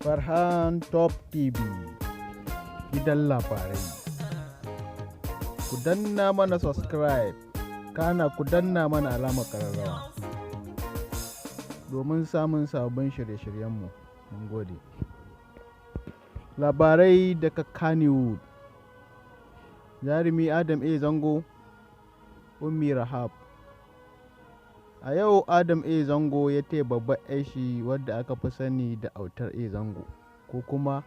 Farhan Top TV gidan labarai. Ku danna mana subscribe, kana ku danna mana alamar ƙararrawa domin samun sabbin shirye-shiryenmu. Mun gode. Labarai daga Kannywood. Jarumi Adam A. Zango, Ummi Rahab. A yau Adam A. Zango ya taya babbar shi wadda aka fi sani da autar A. Zango ko kuma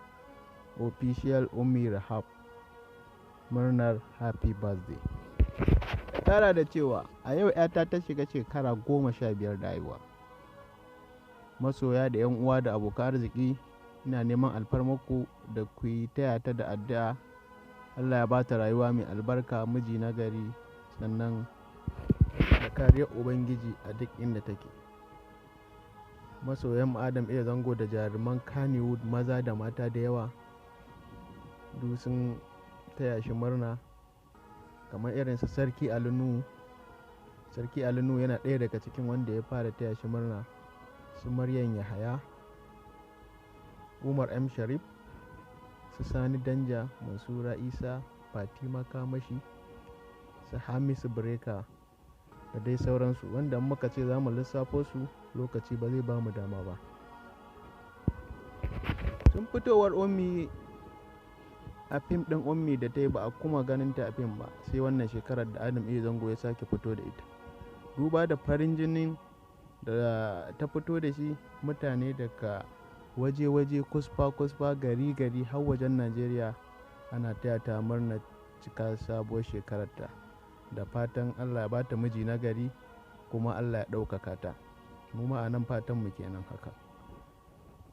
official Ummi Rahab murnar happy birthday. Tara da cewa a yau 'yata ta shiga shekara 15 da haihuwa. Masoya da 'yan uwa da abokan arziki ina neman alfarmarku da ku yi taya ta da addu'a. Allah ya ba ta rayuwa mai albarka, miji na gari, sannan da kariyar Ubangiji a duk inda take. Masoyan Adam A. Zango da jaruman Kannywood maza da mata da yawa duk sun taya shi murna, kamar irin su Sarki Nuhu. Sarki Nuhu yana ɗaya daga cikin wanda ya fara taya shi murna. Su Maryam Yahaya, Umar M. Sharif, su Sani Danja, Mansura Isa, Fatima Kamashi, su Hamisu Breka da dai sauransu, wanda muka ce za mu lissafo su lokaci ba zai ba mu dama ba. Tun fitowar Ummi a fim ɗin Ummi da ta yi ba a kuma ganin ta a fim ba sai wannan shekarar da Adam A. Zango ya sake fito da ita. Duba da farin jinin da ta fito da shi, mutane daga waje-waje, kusfa-kusfa, gari-gari har wajen Najeriya ana taya ta murnar cika sabuwar shekararta. Da fatan Allah ya bata miji na gari kuma Allah ya ɗaukaka ta. Mu ma a nan fatan mu kenan haka.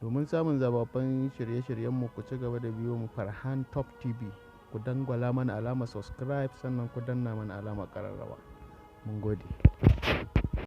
Domin samun zababbun shirye-shiryenmu ku ci gaba da biyo mu Farhan Top TV. Ku dangwala mana alamar subscribe sannan ku danna mana alamar ƙararrawa. Mun gode.